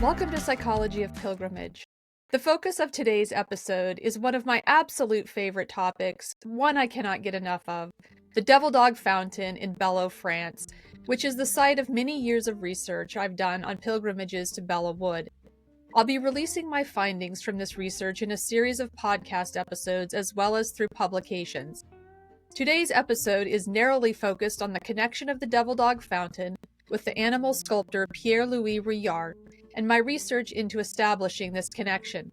Welcome to Psychology of Pilgrimage. The focus of today's episode is one of my absolute favorite topics, one I cannot get enough of, the Devil Dog Fountain in Belleau, France, which is the site of many years of research I've done on pilgrimages to Belleau Wood. I'll be releasing my findings from this research in a series of podcast episodes as well as through publications. Today's episode is narrowly focused on the connection of the Devil Dog Fountain with the animal sculptor Pierre Louis Rouillard, and my research into establishing this connection.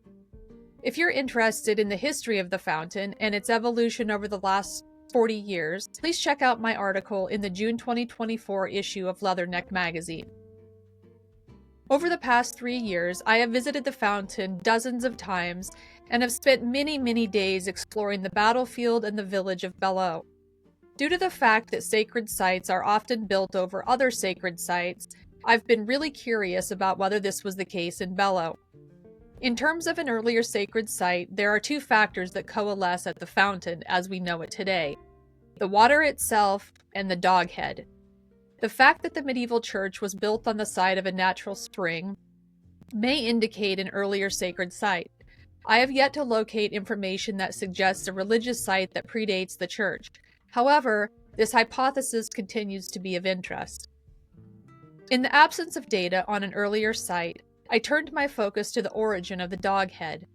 If you're interested in the history of the fountain and its evolution over the last 40 years, please check out my article in the June 2024 issue of Leatherneck magazine. Over the past 3 years, I have visited the fountain dozens of times and have spent many days exploring the battlefield and the village of Belleau. Due to the fact that sacred sites are often built over other sacred sites, I've been really curious about whether this was the case in Belleau. In terms of an earlier sacred site, there are two factors that coalesce at the fountain as we know it today: the water itself and the dog head. The fact that the medieval church was built on the site of a natural spring may indicate an earlier sacred site. I have yet to locate information that suggests a religious site that predates the church. However, this hypothesis continues to be of interest. In the absence of data on an earlier site, I turned my focus to the origin of the dog head.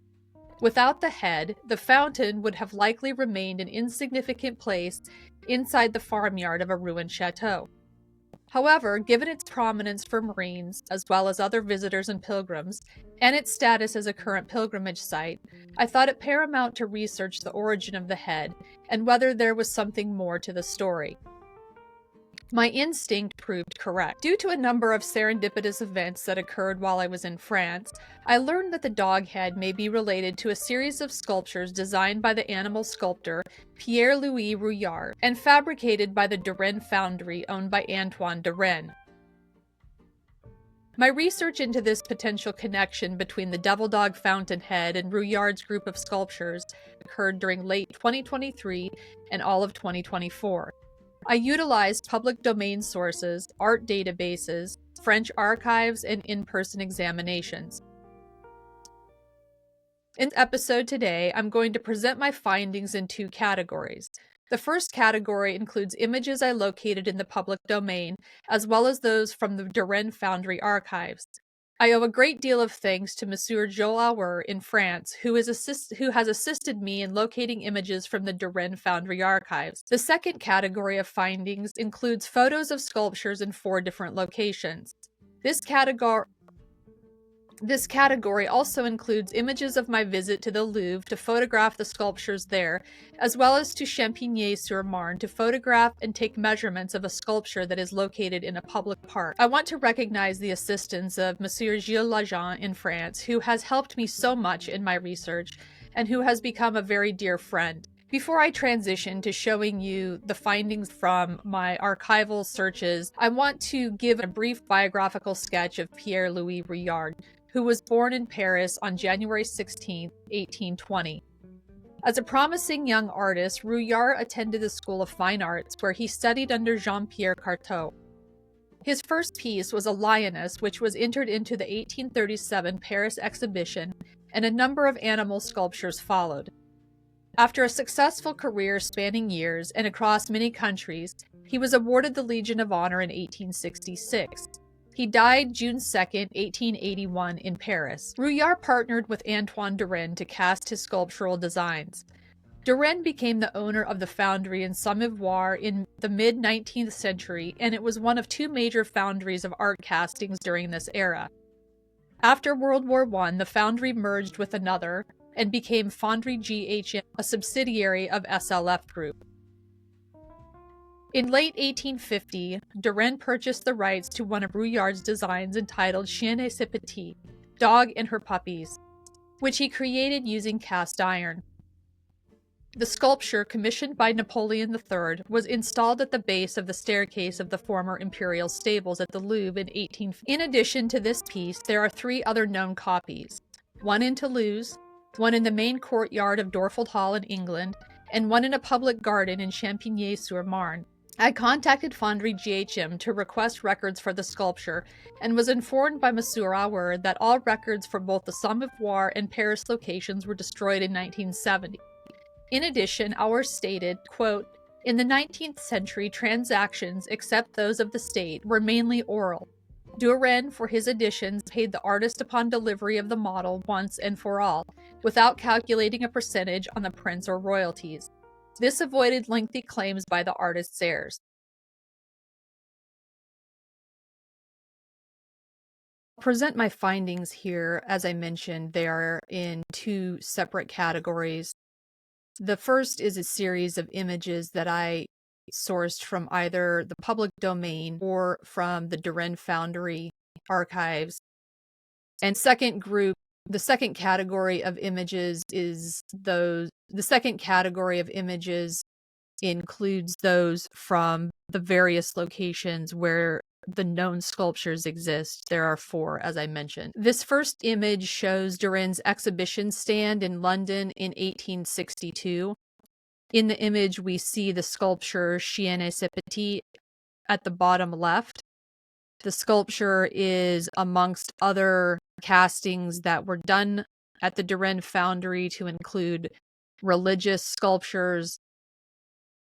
Without the head, the fountain would have likely remained an insignificant place inside the farmyard of a ruined chateau. However, given its prominence for Marines, as well as other visitors and pilgrims, and its status as a current pilgrimage site, I thought it paramount to research the origin of the head and whether there was something more to the story. My instinct proved correct. Due to a number of serendipitous events that occurred while I was in France, I learned that the dog head may be related to a series of sculptures designed by the animal sculptor Pierre Louis Rouillard and fabricated by the Durenne Foundry owned by Antoine Durenne. My research into this potential connection between the Devil Dog Fountain head and Rouillard's group of sculptures occurred during late 2023 and all of 2024. I utilized public domain sources, art databases, French archives, and in-person examinations. In this episode today, I'm going to present my findings in two categories. The first category includes images I located in the public domain, as well as those from the Durenne Foundry archives. I owe a great deal of thanks to Monsieur Joel Auer in France, who has assisted me in locating images from the Durenne Foundry archives. The second category of findings includes photos of sculptures in 4 different locations. This category also includes images of my visit to the Louvre to photograph the sculptures there, as well as to Champigny-sur-Marne to photograph and take measurements of a sculpture that is located in a public park. I want to recognize the assistance of Monsieur Gilles Lajean in France, who has helped me so much in my research and who has become a very dear friend. Before I transition to showing you the findings from my archival searches, I want to give a brief biographical sketch of Pierre Louis Rouillard, who was born in Paris on January 16, 1820. As a promising young artist, Rouillard attended the School of Fine Arts, where he studied under Jean-Pierre Carteau. His first piece was a lioness, which was entered into the 1837 Paris exhibition, and a number of animal sculptures followed. After a successful career spanning years and across many countries, he was awarded the Legion of Honor in 1866. He died June 2, 1881 in Paris. Rouillard partnered with Antoine Durenne to cast his sculptural designs. Durenne became the owner of the foundry in Sommevoire in the mid-19th century, and it was one of 2 major foundries of art castings during this era. After World War I, the foundry merged with another and became Fonderie GHM, a subsidiary of SLF Group. In late 1850, Durenne purchased the rights to one of Rouillard's designs entitled Chienne et ses petits, Dog and Her Puppies, which he created using cast iron. The sculpture, commissioned by Napoleon III, was installed at the base of the staircase of the former imperial stables at the Louvre in 1850. In addition to this piece, there are 3 other known copies, one in Toulouse, one in the main courtyard of Dorfield Hall in England, and one in a public garden in Champigny-sur-Marne. I contacted Foundry GHM to request records for the sculpture and was informed by Monsieur Rouillard that all records for both the Sommevoire and Paris locations were destroyed in 1970. In addition, Auer stated, quote, "In the 19th century, transactions, except those of the state, were mainly oral. Durenne, for his editions, paid the artist upon delivery of the model once and for all, without calculating a percentage on the prints or royalties. This avoided lengthy claims by the artist's heirs." I'll present my findings here. As I mentioned, they are in two separate categories. The first is a series of images that I sourced from either the public domain or from the Durenne Foundary archives. And the second category of images includes those from the various locations where the known sculptures exist. There are 4, as I mentioned. This first image shows Durenne's exhibition stand in London in 1862. In the image, we see the sculpture Chienne et petits at the bottom left. The sculpture is amongst other castings that were done at the Durenne Foundry to include religious sculptures,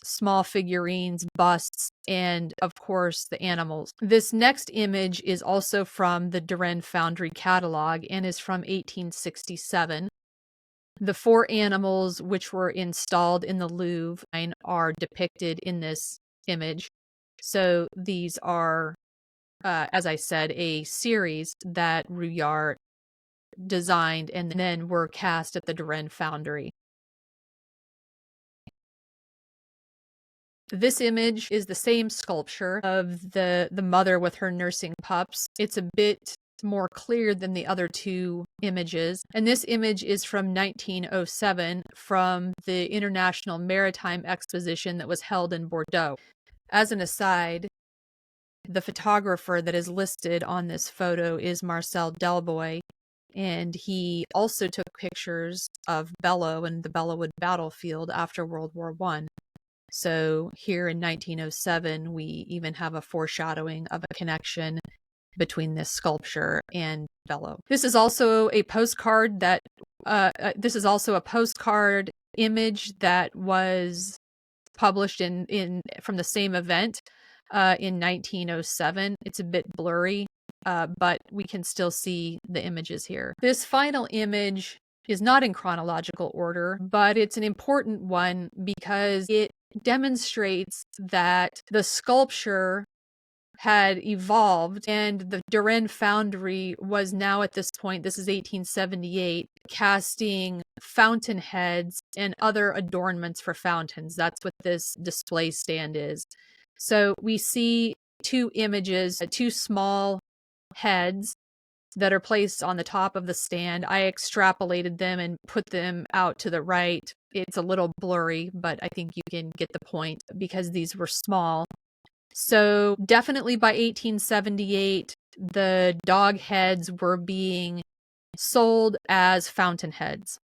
small figurines, busts, and of course the animals. This next image is also from the Durenne Foundry catalog and is from 1867. The 4 animals which were installed in the Louvre are depicted in this image. So these are, as I said, a series that Rouillard designed and then were cast at the Durenne Foundry. This image is the same sculpture of the mother with her nursing pups. It's a bit more clear than the other 2 images. And this image is from 1907 from the International Maritime Exposition that was held in Bordeaux. As an aside, the photographer that is listed on this photo is Marcel Delboy, and he also took pictures of Belleau and the Belleauwood battlefield after World War I. So here in 1907, we even have a foreshadowing of a connection between this sculpture and Belleau. This is also a postcard image that was published from the same event in 1907. It's a bit blurry, but we can still see the images here. This final image is not in chronological order, but it's an important one because it demonstrates that the sculpture had evolved and the Durenne Foundry was now at this point, this is 1878, casting fountainheads and other adornments for fountains. That's what this display stand is. So we see 2 images, 2 small heads that are placed on the top of the stand. I extrapolated them and put them out to the right. It's a little blurry, but I think you can get the point because these were small. So definitely by 1878, the dog heads were being sold as fountainheads.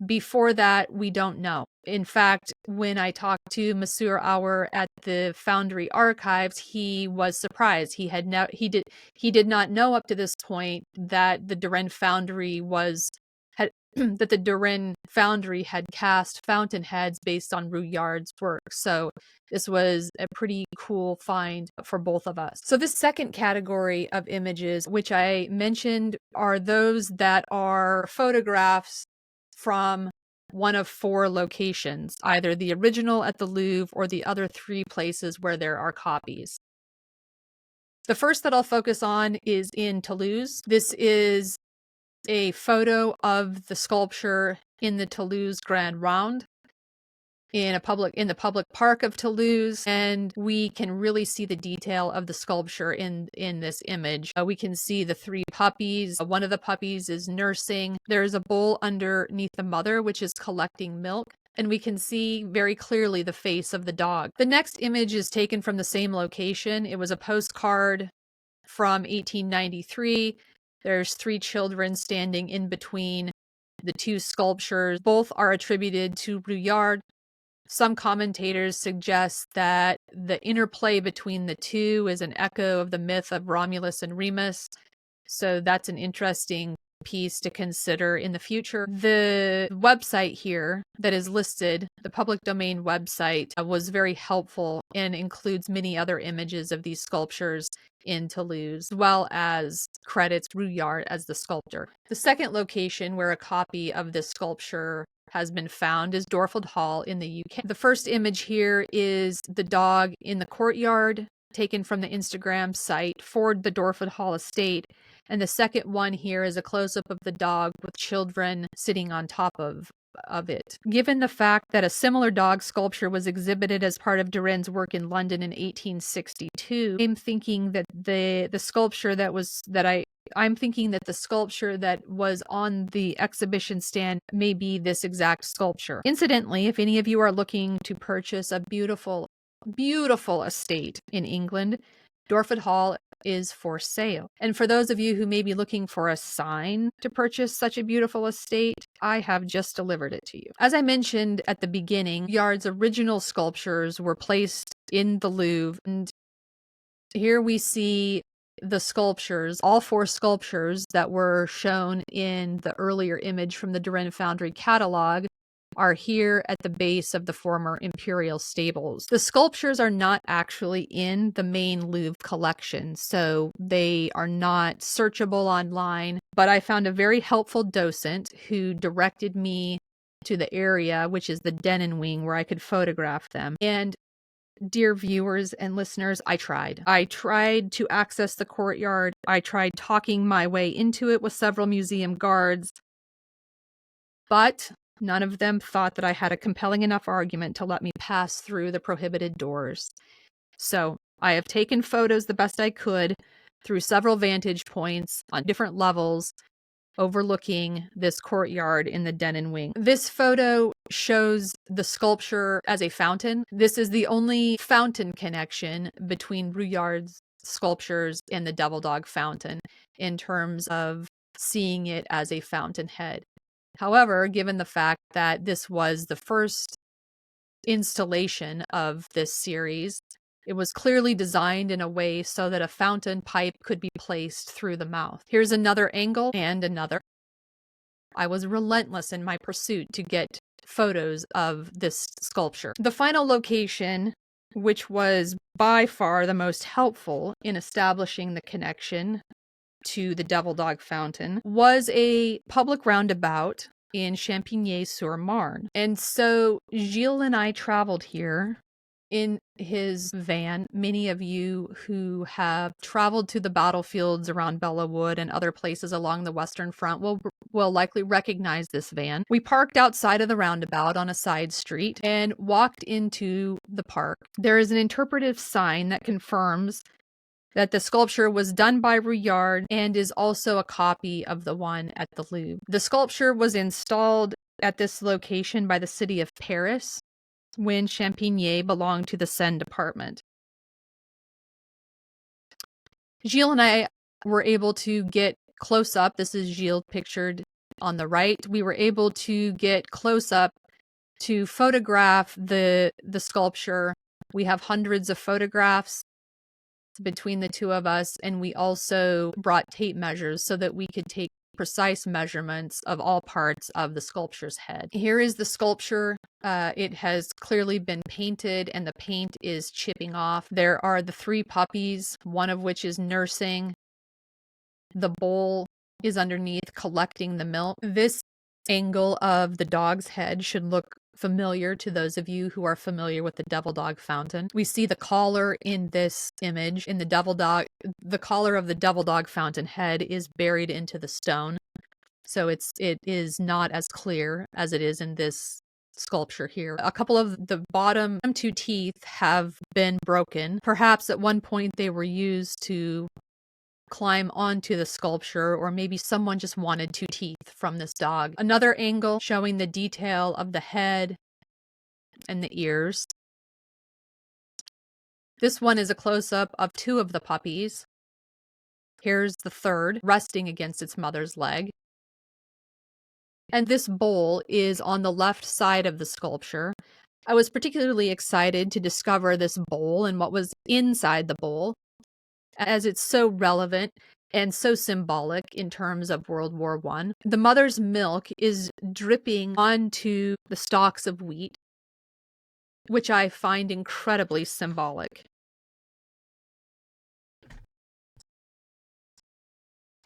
Before that, we don't know. In fact, when I talked to Monsieur Auer at the Foundry archives, he was surprised. He did not know up to this point that the Durenne Foundry that the Durenne Foundry had cast fountainheads based on Rouillard's work. So this was a pretty cool find for both of us. So this second category of images, which I mentioned, are those that are photographs from one of 4 locations, either the original at the Louvre or the other 3 places where there are copies. The first that I'll focus on is in Toulouse. This is a photo of the sculpture in the Toulouse Grand Round in the public park of Toulouse, and we can really see the detail of the sculpture in this image. We can see the 3 puppies. One of the puppies is nursing. There's a bowl underneath the mother, which is collecting milk, and we can see very clearly the face of the dog. The next image is taken from the same location. It was a postcard from 1893. There's 3 children standing in between the 2 sculptures. Both are attributed to Rouillard. Some commentators suggest that the interplay between the two is an echo of the myth of Romulus and Remus. So that's an interesting piece to consider in the future. The website here that is listed, the public domain website, was very helpful and includes many other images of these sculptures in Toulouse, as well as credits Rouillard as the sculptor. The second location where a copy of this sculpture has been found is Dorfield Hall in the UK. The first image here is the dog in the courtyard, taken from the Instagram site for the Dorfield Hall estate. And the second one here is a close-up of the dog with children sitting on top of it. Given the fact that a similar dog sculpture was exhibited as part of Durenne's work in London in 1862, I'm thinking that the sculpture that was on the exhibition stand may be this exact sculpture. Incidentally, if any of you are looking to purchase a beautiful, beautiful estate in England, Dorfield Hall is for sale. And for those of you who may be looking for a sign to purchase such a beautiful estate, I have just delivered it to you. As I mentioned at the beginning, Rouillard's original sculptures were placed in the Louvre, and here we see the sculptures, all 4 sculptures that were shown in the earlier image from the Durenne Foundry catalog are here at the base of the former imperial stables. The sculptures are not actually in the main Louvre collection, so they are not searchable online, but I found a very helpful docent who directed me to the area, which is the Denon wing, where I could photograph them. And dear viewers and listeners, I tried. I tried to access the courtyard. I tried talking my way into it with several museum guards, but none of them thought that I had a compelling enough argument to let me pass through the prohibited doors. So I have taken photos the best I could through several vantage points on different levels overlooking this courtyard in the Denon wing. This photo shows the sculpture as a fountain. This is the only fountain connection between Rouillard's sculptures and the Devil Dog fountain in terms of seeing it as a fountainhead. However, given the fact that this was the first installation of this series, it was clearly designed in a way so that a fountain pipe could be placed through the mouth. Here's another angle and another. I was relentless in my pursuit to get photos of this sculpture. The final location, which was by far the most helpful in establishing the connection to the Devil Dog fountain, was a public roundabout in Champigny-sur-Marne. And so Gilles and I traveled here in his van. Many of you who have traveled to the battlefields around Belleau Wood and other places along the Western Front will likely recognize this van. We parked outside of the roundabout on a side street and walked into the park. There is an interpretive sign that confirms that the sculpture was done by Rouillard and is also a copy of the one at the Louvre. The sculpture was installed at this location by the city of Paris when Champigny belonged to the Seine department. Gilles and I were able to get close up. This is Gilles pictured on the right. We were able to get close up to photograph the sculpture. We have hundreds of photographs between the two of us, and we also brought tape measures so that we could take precise measurements of all parts of the sculpture's head. Here is the sculpture. It has clearly been painted and the paint is chipping off. There are the 3 puppies, one of which is nursing. The bowl is underneath collecting the milk. This angle of the dog's head should look familiar to those of you who are familiar with the Devil Dog fountain. We see the collar in this image. In the collar of the Devil Dog fountain head is buried into the stone. So it is not as clear as it is in this sculpture here. A couple of the bottom 2 teeth have been broken. Perhaps at one point they were used to climb onto the sculpture, or maybe someone just wanted 2 teeth from this dog. Another angle showing the detail of the head and the ears. This one is a close-up of 2 of the puppies. Here's the third, resting against its mother's leg. And this bowl is on the left side of the sculpture. I was particularly excited to discover this bowl and what was inside the bowl, as it's so relevant and so symbolic in terms of World War I. The mother's milk is dripping onto the stalks of wheat, which I find incredibly symbolic.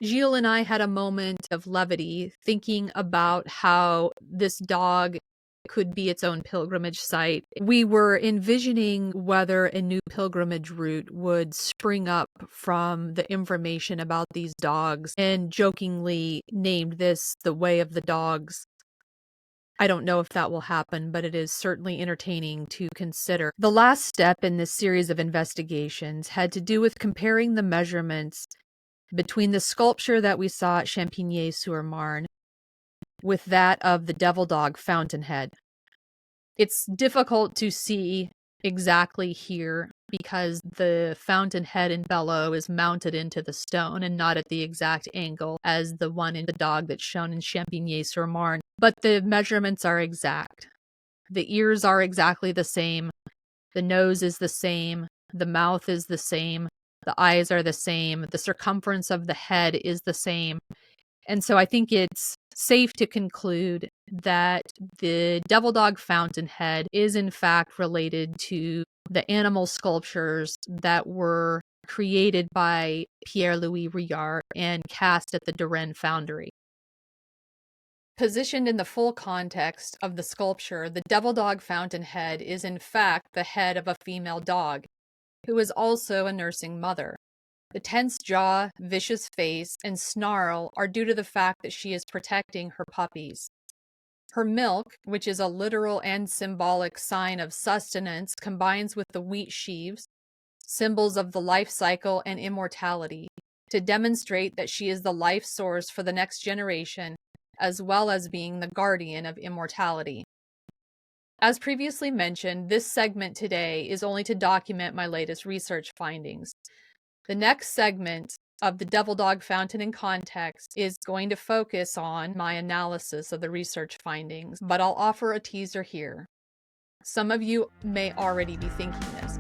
Gilles and I had a moment of levity thinking about how this dog could be its own pilgrimage site. We were envisioning whether a new pilgrimage route would spring up from the information about these dogs, and jokingly named this the Way of the Dogs. I don't know if that will happen, but it is certainly entertaining to consider. The last step in this series of investigations had to do with comparing the measurements between the sculpture that we saw at Champigny-sur-Marne with that of the devil dog fountainhead. It's difficult to see exactly here because the fountainhead in bellow is mounted into the stone and not at the exact angle as the one in the dog that's shown in Champigny-sur-Marne, but the measurements are exact. The ears are exactly the same, the nose is the same, the mouth is the same, the eyes are the same, the circumference of the head is the same. And so I think it's safe to conclude that the devil dog fountainhead is in fact related to the animal sculptures that were created by Pierre Louis Rouillard and cast at the Durenne Foundary. Positioned in the full context of the sculpture, the devil dog fountainhead is in fact the head of a female dog, who is also a nursing mother. The tense jaw, vicious face, and snarl are due to the fact that she is protecting her puppies. Her milk, which is a literal and symbolic sign of sustenance, combines with the wheat sheaves, symbols of the life cycle and immortality, to demonstrate that she is the life source for the next generation, as well as being the guardian of immortality. As previously mentioned, this segment today is only to document my latest research findings. The next segment of the Devil Dog Fountain in Context is going to focus on my analysis of the research findings, but I'll offer a teaser here. Some of you may already be thinking this.